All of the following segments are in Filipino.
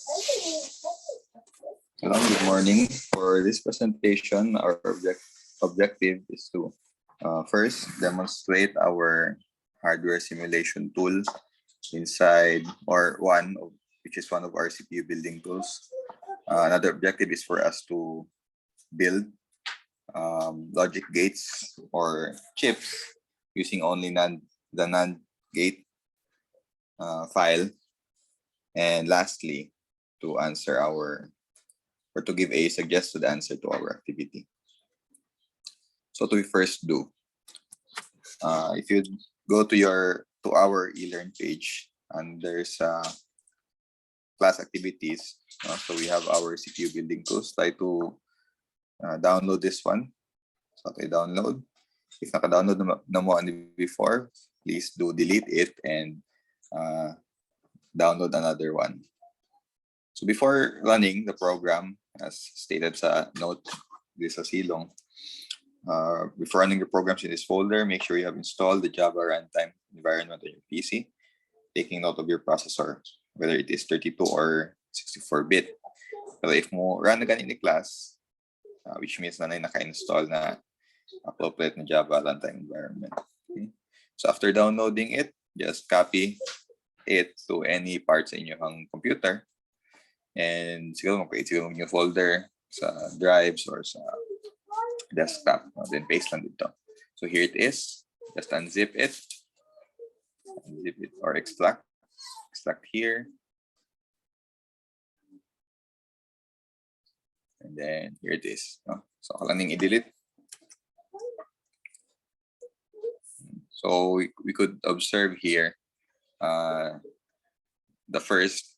Hello, good morning. For this presentation, our objective is to first demonstrate our hardware simulation tool inside which is one of our CPU building tools. Another objective is for us to build logic gates or chips using only the Nand gate file. And lastly, to answer to give a suggested answer to our activity. So what do we first do? If you go to our e-learn page, and there's class activities. So we have our CPU building tools. Try to download this one. So I download. If naka-download na mo before, please do delete it and download another one. So before running the program, as stated sa note, this is silong. Before running the programs in this folder, make sure you have installed the Java runtime environment on your PC, taking note of your processor, whether it is 32 or 64-bit. Pero if mo run na ganun in class, which means na naka-install na appropriate na Java runtime environment. Okay? So after downloading it, just copy it to any parts in your computer. And siguro mag-create siguro yung folder sa drives or sa desktop. Then paste lang dito. So here it is. Just unzip it. Unzip it or extract. Extract here. And then here it is. So ako lang ning i-delete. So we could observe here the first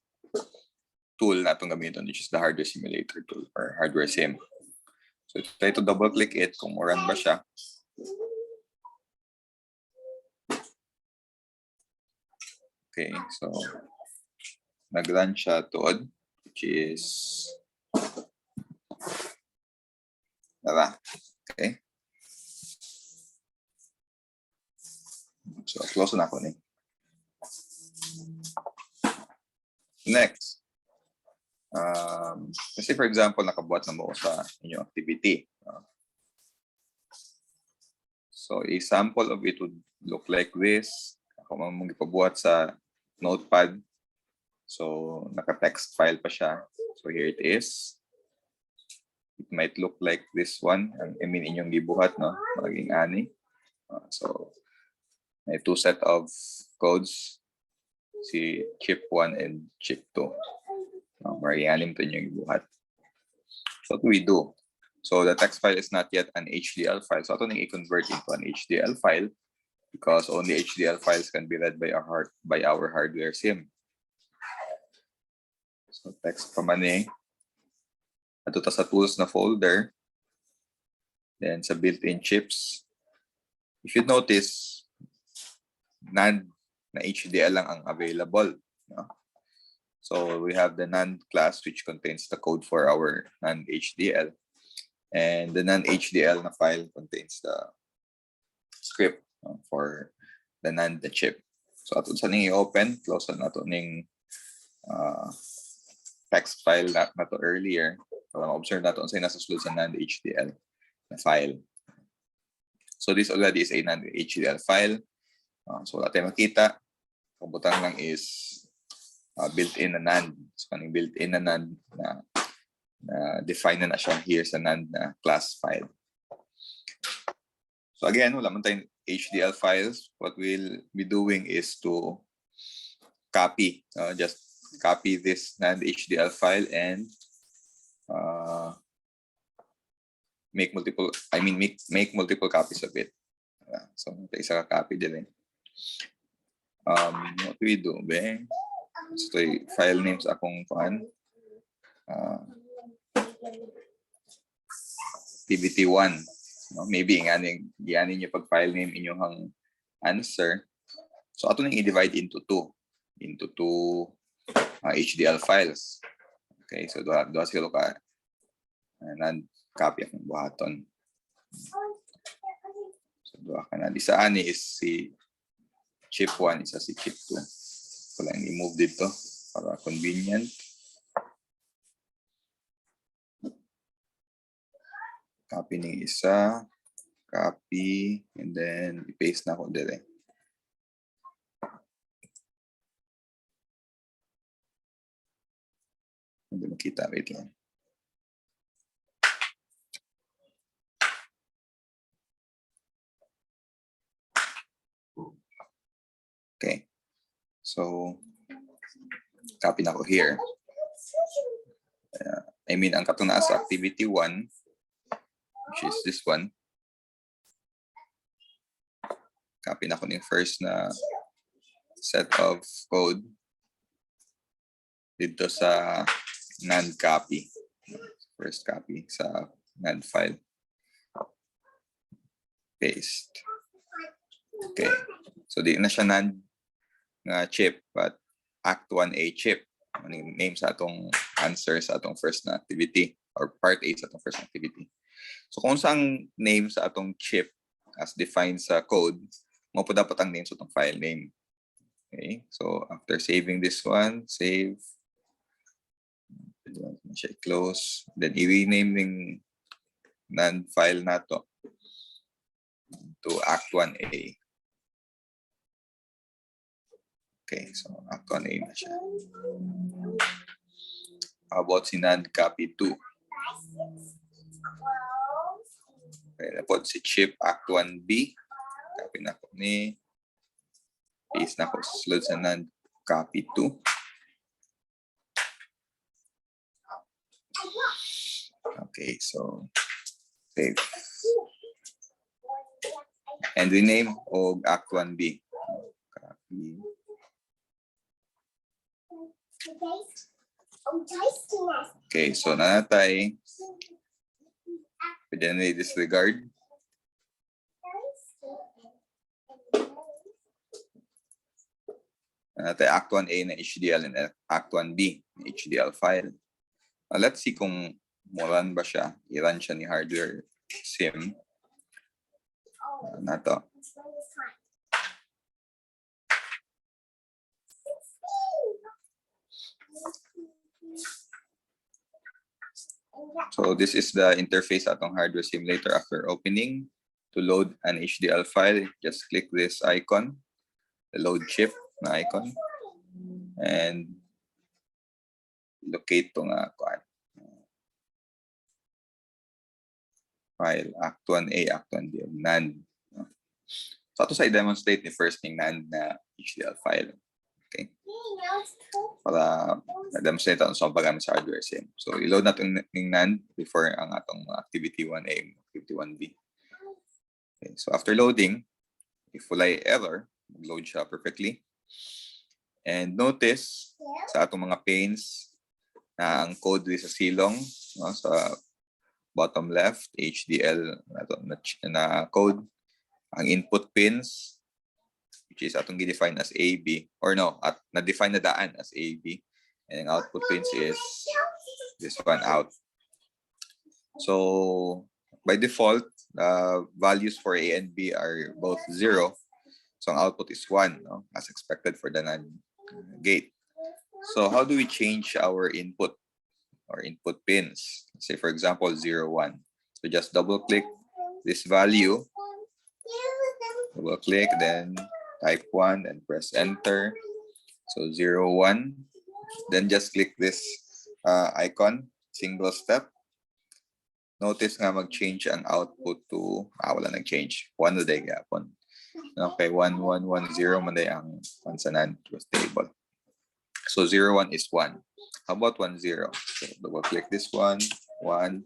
tool na itong gamitin, which is the hardware simulator tool or HardwareSim. So try to double click it kung run ba siya. Okay, so nag-run siya tuod, which is okay. So close na ako ni. Next. Kasi for example, nakabuhat na mo sa inyong activity. So a sample of it would look like this. Ako mong ipabuhat sa notepad. So naka-text file pa siya. So here it is. It might look like this one. I mean, inyong gibuhat, no? Maging ani. So may two set of codes. Si chip 1 and chip 2. Marianim to yung ibuhat. So what do we do? So the text file is not yet an HDL file. So ito nang i-convert into an HDL file because only HDL files can be read by our HardwareSim. So text pa man eh. Ito ta sa tools na folder. Then sa built-in chips. If you notice, Nand na HDL lang ang available. No? So we have the Nand class, which contains the code for our Nand HDL. And the Nand HDL na file contains the script for the Nand chip. So ato sa ning i-open, close na to ning text file na to earlier. So observe nato sa nasa sulod sa Nand HDL na file. So this already is a Nand HDL file. So wala tayong makita. Kabutang lang is built-in na Nand. So kaning built-in na Nand na define na siya here sa Nand na class file. So again, wala man tayong HDL files. What we'll be doing is to copy. Just copy this Nand HDL file and make multiple copies of it. So isa ka copy din. What we do, be? So file names akong activity1. Maybe nganing niyo pag file name inyong answer. So ato nang i-divide into two HDL files. Okay, so doha sila ka Nand copy akong buhaton. So doha ka na di sa ani is si chip 1, isa si chip 2. So lang i-move dito para convenient. Copy ng isa. Copy. And then, i-paste na ako dire. Hindi makita. Wait lang. Okay. So, copy na ko here. I mean, ang katong nasa activity 1, which is this one. Copy na ko ng first na set of code dito sa Nand copy. First copy sa Nand file. Paste. Okay. So, di na siya Nand nga chip, but Act 1A chip. Ano yung name sa atong answer sa atong first na activity or part A sa atong first activity. So, kung saan name sa atong chip as defined sa code, mo po dapat ang name sa atong file name. Okay. So, after saving this one, save. Close. Then, i-rename ng Nand file na to Act 1A. Okay, so Act 1A na siya. How about si Nand copy 2? Okay, napod si chip Act 1B. Copy na ko ni. Paste na ko sulod sa Nand copy 2. Okay, so save. And rename og Act 1B. Copy. Okay, so nanatay. Pwede na disregard. Nanatay Act 1A na HDL and Act 1B na HDL file. Let's see kung mo-run ba siya. I-run siya ni HardwareSim. Na to. So this is the interface atong hardware simulator after opening. To load an HDL file, just click this icon, the load chip na icon, and locate to nga file Act 1A, Act 1B of Nand. So ito sa i-demonstrate ni first ng Nand na HDL file. Okay. Para na-demonstrate ito sa paggamit sa HardwareSim. So i-load natin ng Nand before ang atong activity 1A, activity 1B. Okay. So after loading, if wala error, mag-load siya perfectly. And notice sa atong mga panes na ang code sa silong, no, sa bottom left, HDL na code. Ang input pins, which is atong gi-define as AB, or no, at na-define na daan as AB. And ang output pins is this one out. So, by default, values for A and B are both 0. So, ang output is 1, no? As expected for the NAND gate. So, how do we change our input or input pins? Say, for example, 0, 1. So, just double-click this value. Double-click, then type 1 and press enter. So 0, 1. Then just click this icon, single step. Notice nga mag-change ang output to, wala nag-change. 1 na day gapon. Okay, 1, 1, 1, 0 man day ang consonant was table. So 0, 1 is 1. How about 1, 0? So double-click this one, 1,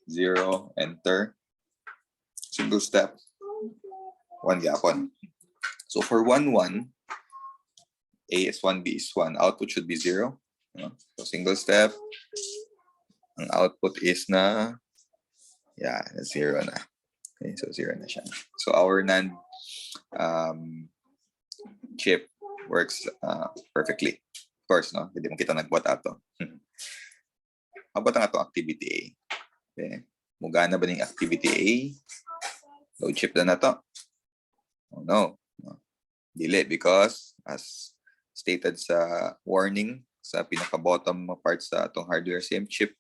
0, enter. Single step. 1 gapon. So for 1, 1, A is 1, B is 1. Output should be 0. So single step. Ang output is na, 0 na. Okay, so 0 na siya. So our NAND chip works perfectly. Of course, no? Hindi mo kita nagbuhat ato. How about ang atong activity A? Okay. Mugana ba ng activity A? Load chip na to. Oh no. Dili because as stated sa warning sa pinaka-bottom part sa atong HardwareSim chip,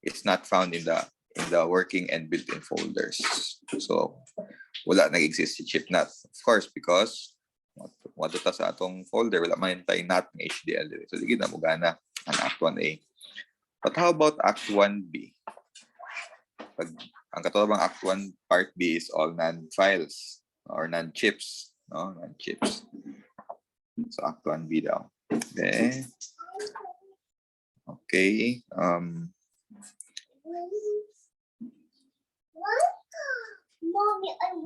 is not found in the in the working and built-in folders. So wala nag-exist si chip NAT. Of course, because wato ta sa atong folder, wala man tayo NAT ng HDL. So di na mo gana ang Act 1A. But how about Act 1B? Ang katulad ng Act 1 Part B is all NAND files or NAND chips. No? NAND chips. So Act 1B daw. Okay.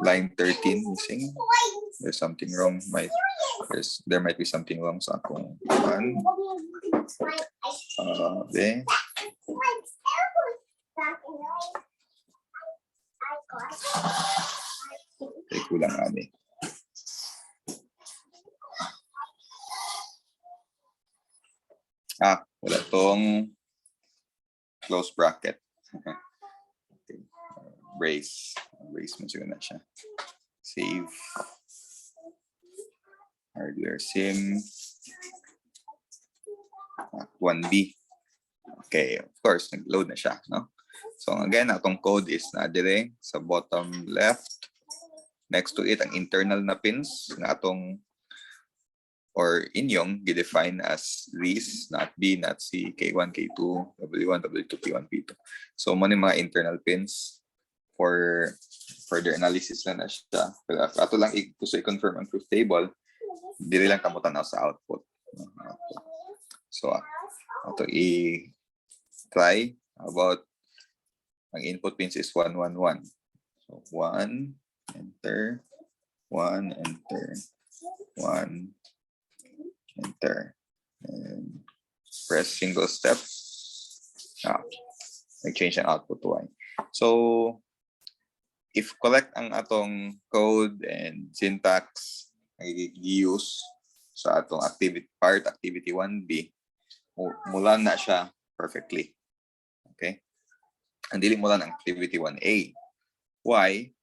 Line 13 missing. There's something wrong. There might be something wrong sa akong one. Okay. Kulang ani. Wala tong close bracket. Okay. Brace mo siguro na siya. Save. HardwareSim. Act 1B. Okay, of course, nag-load na siya, no? So again, atong code is na dire sa bottom left. Next to it, ang internal na pins na atong or inyong gidefine as these, not B, not C, K1, K2, W1, W2, P1, P2. So mo ni mga internal pins for further analysis lang na siya. Pero ato lang gusto i-confirm ang truth table, dili lang kamo tanaw sa output. So ato i-try about ang input pins is 1, 1, 1. So 1, enter, 1, enter, 1, enter, and press single step. Nag-change ang output to Y. So if collect ang atong code and syntax i-use sa atong activity 1B, mula na siya perfectly. Okay? Ang dili mula ng activity 1A. Why?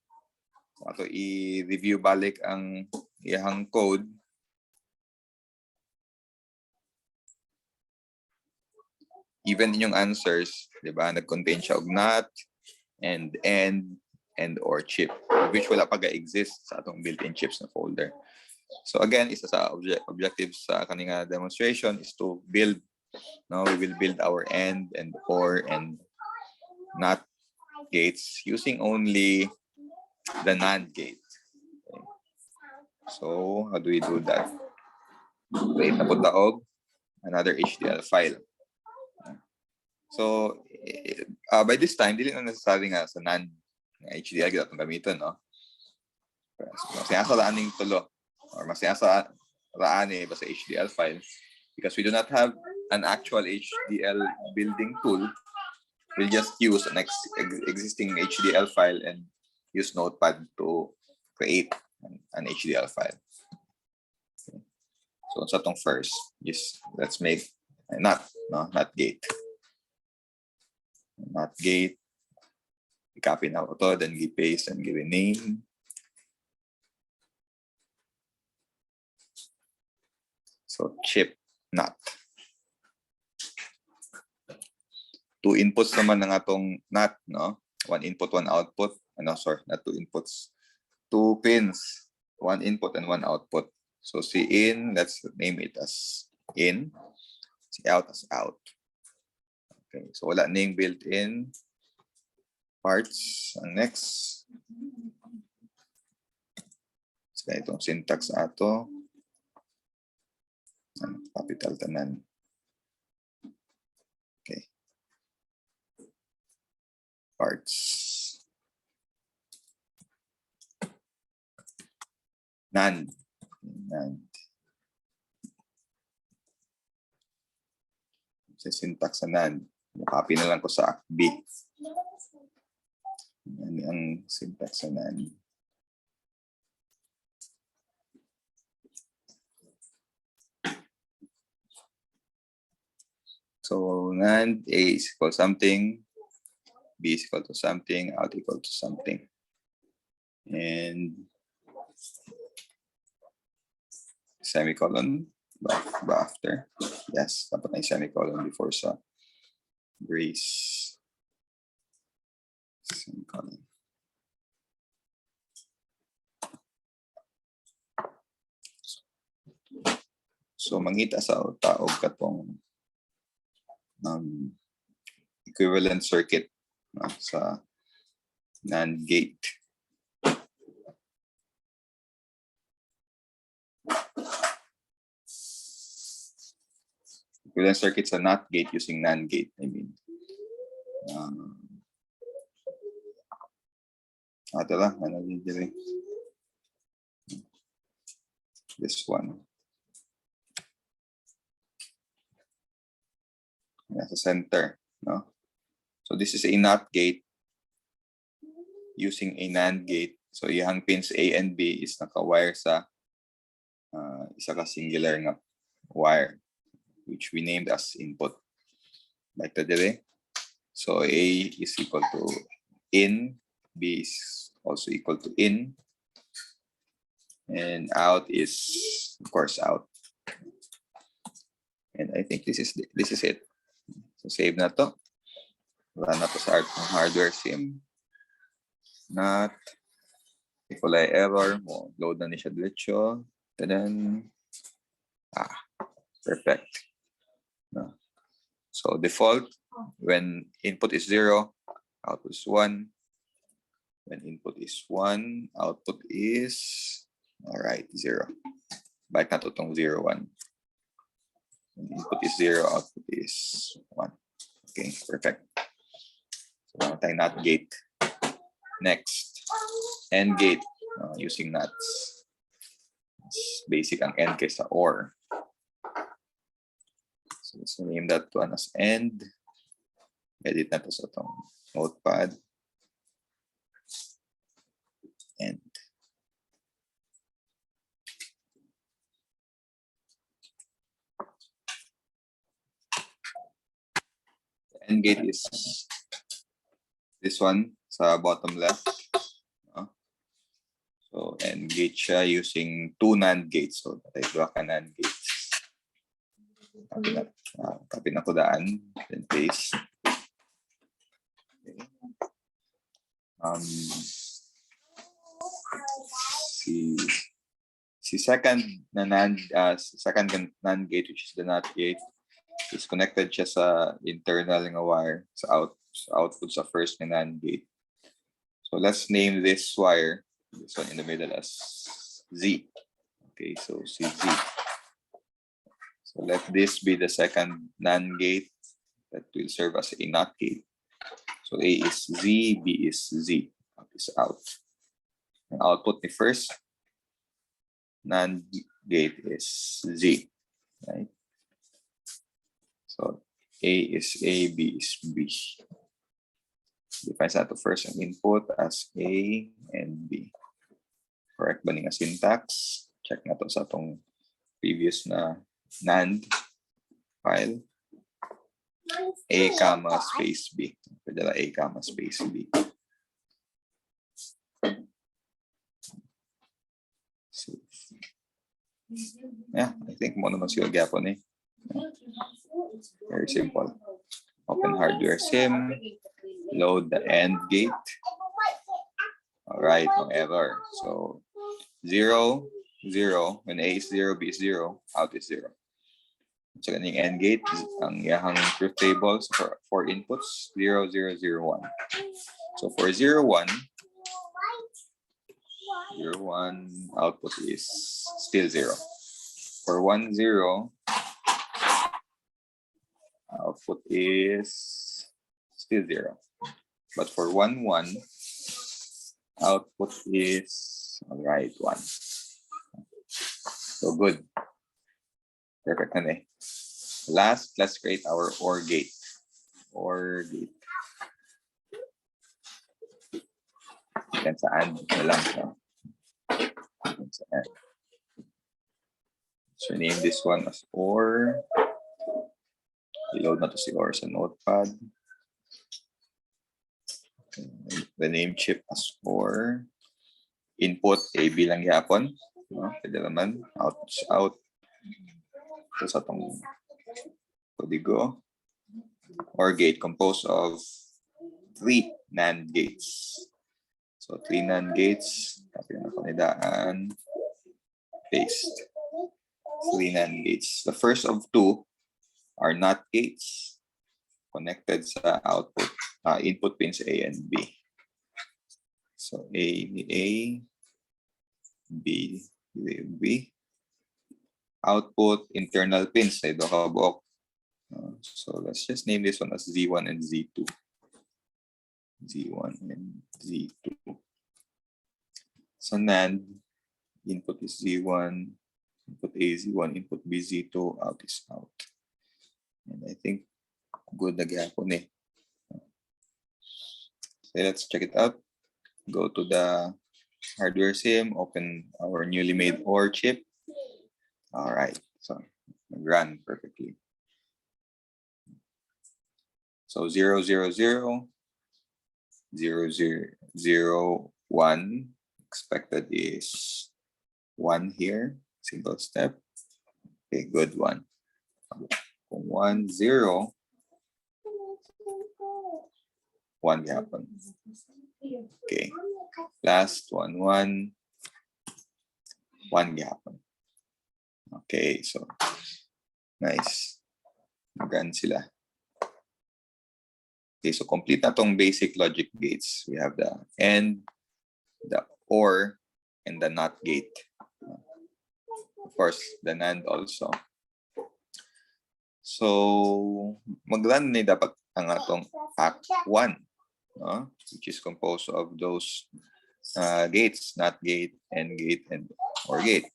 Ato i-review balik ang iyang code. Even inyong answers, di ba, nag-contain siya og NOT and or chip, which wala pa ga-exist sa atong built-in chips na folder. So again, isa sa objectives sa kaninga demonstration is to build. No, we will build our and or and NOT gates using only the NAND gate. Okay. So how do we do that? Wait na punta og another HDL file. So by this time, dili na necessary nga sa NAND HDL gid atong gamiton, no? Masaya sa aning tulo or masaya sa raani ba sa HDL file, because we do not have an actual HDL building tool. We'll just use an existing HDL file and use Notepad to create an HDL file. Okay. So sa tong first, let's make not gate. Not gate. I-copy na ito, then i-paste and give a name. So chip NOT. 2 inputs naman ng atong NOT, no? 1 input, 1 output. Sorry, not 2 inputs. 2 pins, 1 input and 1 output. So si in, let's name it as in. Si out as out. Okay, so wala name built in. Parts. Ang next. So itong syntax ato. Capital tanan. Okay. Parts. Nand. Sa syntax sa Nand. Copy na lang ko sa Act B. Yan ang syntax sa Nand. So Nand, A is equal to something, B is equal to something, out equal to something. And semicolon ba after? Yes, dapat na semicolon before sa brace. Semicolon. So mangita sa taog katong equivalent circuit sa NAND gate. Equivalent circuit sa NOT gate using NAND gate, I mean. Ito lang, this one. Nasa center, no? So this is a NOT gate using a NAND gate. So yung pins A and B is naka-wire sa isa ka singular nga wire, which we named as input. Like today. So A is equal to in, B is also equal to in, and out is of course out. And I think this is it. So save na to. Wala na to sa HardwareSim. Not if wala error mo, load na ni siya diretso. And then perfect. No. So default, when input is 0, output is 1. When input is 1, output is all right 0. Balik na to tong 0, 1. When input is 0, output is 1. Okay, perfect. So wala tayong NOT gate. Next, AND gate using NOTs. It's basic ang AND kaysa OR. So let's name that one as AND. Edit na to sa itong notepad. AND. AND gate is this one sa bottom left. So AND gate siya using 2 NAND gates. So tayo 2 ka NAND gates. Copy na ko daan. Then paste. Okay. Si second na NAND gate, which is the NOT gate, is connected siya sa internal nga wire sa output sa first na NAND gate. So let's name this wire, this one in the middle, as Z. Okay, so CZ. So let this be the second NAND gate that will serve as a NOT gate. So A is Z, B is Z. Out is out. Ang output ni first NAND gate is Z. Right? So A is A, B is B. Defines nato first ang input as A and B. Correct ba nga syntax? Check na to sa itong previous na NAND file. A, space B. Pwede lang A, space B. So, yeah, I think mo naman siya gyapon eh. Very simple. Open HardwareSim. Load the AND gate. All right, however, so 0, 0, when A is 0, B is 0, out is 0. So kaning AND gate, ang yahang truth table for inputs, 0, 0, 0, 1. So for 0, 1, 0, 1, output is still 0. For 1, 0, output is still 0. But for 1, 1, output is all right 1. So good. Perfect na eh. Last, let's create our OR gate. OR gate. Yan sa AND na lang. Sa AND. So name this one as OR. Reload na to si OR sa notepad. The name chip as OR. Input AB lang yapon. Pwede naman. Out is out. So sa itong kodigo. OR gate composed of 3 NAND gates. So 3 NAND gates, copy na kanidaan, paste. 3 NAND gates. The first of 2 are NOT gates connected sa output, input pins A and B. So A, B, B. Output internal pins na ito kabuok. So let's just name this one as Z1 and Z2. Z1 and Z2. So NAND, input is Z1, input A Z1, input B Z2, out is out. And I think good na gyapon eh. So let's check it out. Go to the HardwareSim, open our newly made OR chip. All right, so run perfectly. So 0, 0, 0, 0, 0, 0, 1. Expected is 1 here, single step. Okay, good one. 1, 0, 1 happen. Okay, last 1, 1, 1 happen. Okay, so nice. Gan sila. Okay, so complete na tong basic logic gates. We have the AND, the OR, and the NOT gate. Of course, the NAND also. So, mag-run na dapat ang atong Act 1, which is composed of those gates, NOT gate, AND gate, and OR gate.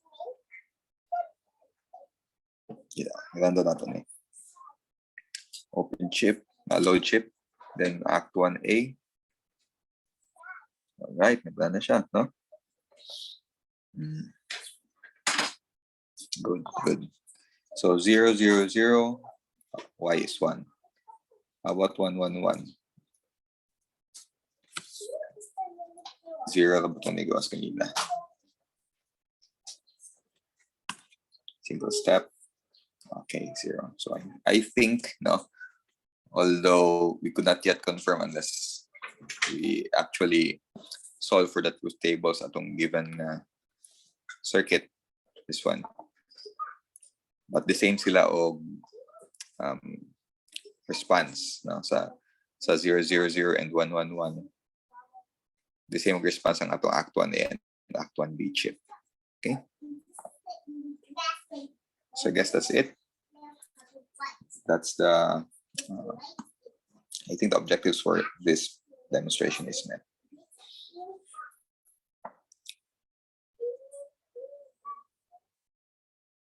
Yeah, maganda natin eh. Open chip, load chip, then Act 1A. Alright, nagla na siya, no? Good, good. So 0, 0, 0, Y is 1. How about 1, 1, 1? 0 ka ba itong negawas kanina? Single step. Okay, 0. So I think, no, although we could not yet confirm unless we actually solve for the truth tables atong given circuit, this one. But the same sila o response, no, sa 0, 0, 0 and 1, 1, 1. The same response ang atong Act 1A and Act 1B chip. Okay? So I guess that's it. That's the, I think the objectives for this demonstration is met.